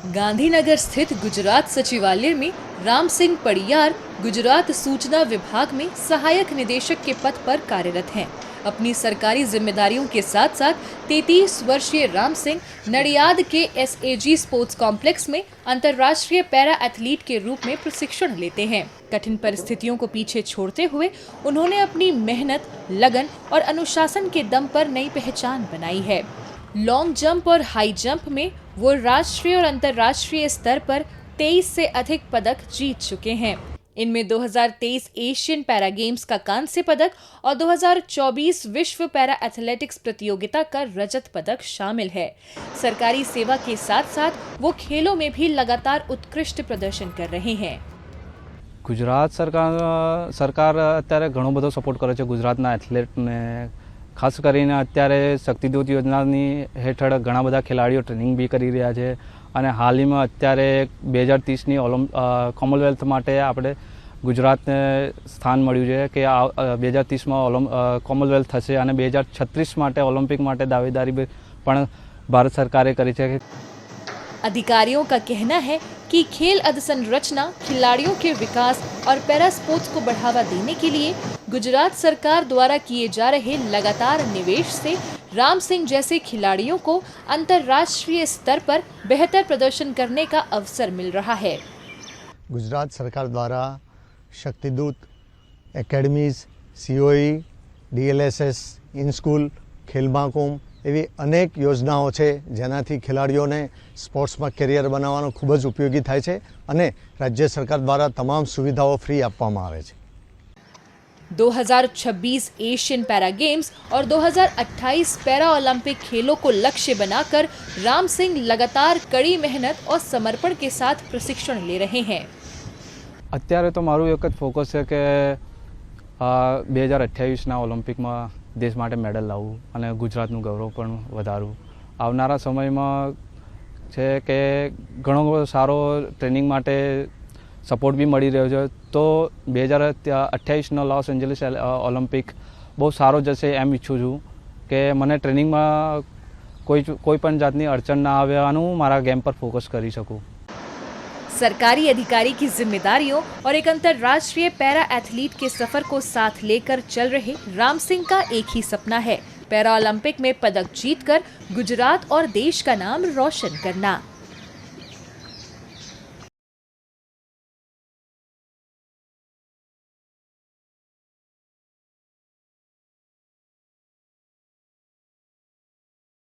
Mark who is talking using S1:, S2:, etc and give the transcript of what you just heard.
S1: गांधीनगर स्थित गुजरात सचिवालय में राम सिंह पड़ियार गुजरात सूचना विभाग में सहायक निदेशक के पद पर कार्यरत हैं। अपनी सरकारी जिम्मेदारियों के साथ साथ 33 वर्षीय राम सिंह नडियाद के SAG स्पोर्ट्स कॉम्प्लेक्स में अंतर्राष्ट्रीय पैरा एथलीट के रूप में प्रशिक्षण लेते हैं। कठिन परिस्थितियों को पीछे छोड़ते हुए उन्होंने अपनी मेहनत, लगन और अनुशासन के दम पर नई पहचान बनाई है। लॉन्ग जंप और हाई जंप में वो राष्ट्रीय और अंतर्राष्ट्रीय स्तर पर 23 से अधिक पदक जीत चुके हैं। इनमें 2023 एशियन पैरा गेम्स का कांस्य पदक और 2024 विश्व पैरा एथलेटिक्स प्रतियोगिता का रजत पदक शामिल है। सरकारी सेवा के साथ साथ वो खेलों में भी लगातार उत्कृष्ट प्रदर्शन कर रहे हैं।
S2: गुजरात सरकार अत्यारे घणो बधो सपोर्ट करे छे गुजरातना एथलेटने। खास करीने अत्यारे शक्तिदूत योजनानी हेठळ घणा बधा खेलाड़ीओ ट्रेनिंग बी करी रह्या छे અને હાલમાં અત્યારે 2030ની કોમનવેલ્થ માટે આપણે ગુજરાતને સ્થાન મળ્યું છે કે 2030માં કોમનવેલ્થ થશે અને 2036 માટે ઓલિમ્પિક માટે દાવેદારી પણ ભારત સરકારે કરી છે।
S1: अधिकारियों का कहना है कि खेल अधसंरचना, खिलाड़ियों के विकास और पैरा स्पोर्ट्स को बढ़ावा देने के लिए गुजरात सरकार द्वारा किए जा रहे लगातार निवेश से राम सिंह जैसे खिलाड़ियों को अंतर्राष्ट्रीय स्तर पर बेहतर प्रदर्शन करने का अवसर मिल रहा है।
S3: गुजरात सरकार द्वारा Shaktidoot academies, COE, DLSS, in school, Khel Mahakumbh एवी अनेक योजनाओं है जेनाथी खिलाड़ीओने स्पोर्ट्समां करियर बनाववानो खूब ज उपयोगी थाय छे अने राज्य सरकार द्वारा तमाम सुविधाओं फ्री आपवामां आवे छे।
S1: 2026 एशियन पैरा गेम्स और 2028 पैरा ओलंपिक खेलों को लक्ष्य बनाकर राम सिंह लगातार कड़ी मेहनत और समर्पण के साथ प्रशिक्षण ले रहे हैं।
S2: અત્યારે તો મારું એક જ ફોકસ છે કે 2028ના ઓલિમ્પિકમાં દેશ માટે મેડલ લાવવું અને ગુજરાતનું ગૌરવ પણ વધારવું। આવનારા સમયમાં છે કે ઘણો સારો ટ્રેનિંગ માટે સપોર્ટ બી મળી રહ્યો છે, તો 2028નો લોસ એન્જલિસ ઓલિમ્પિક બહુ સારો જશે એમ ઈચ્છું છું કે મને ટ્રેનિંગમાં કોઈ પણ જાતની અડચણ ના આવે અને હું મારા ગેમ પર ફોકસ કરી શકું।
S1: सरकारी अधिकारी की जिम्मेदारियों और एक अंतर्राष्ट्रीय पैरा एथलीट के सफर को साथ लेकर चल रहे राम सिंह का एक ही सपना है, पैरा ओलंपिक में पदक जीतकर गुजरात और देश का नाम रोशन करना।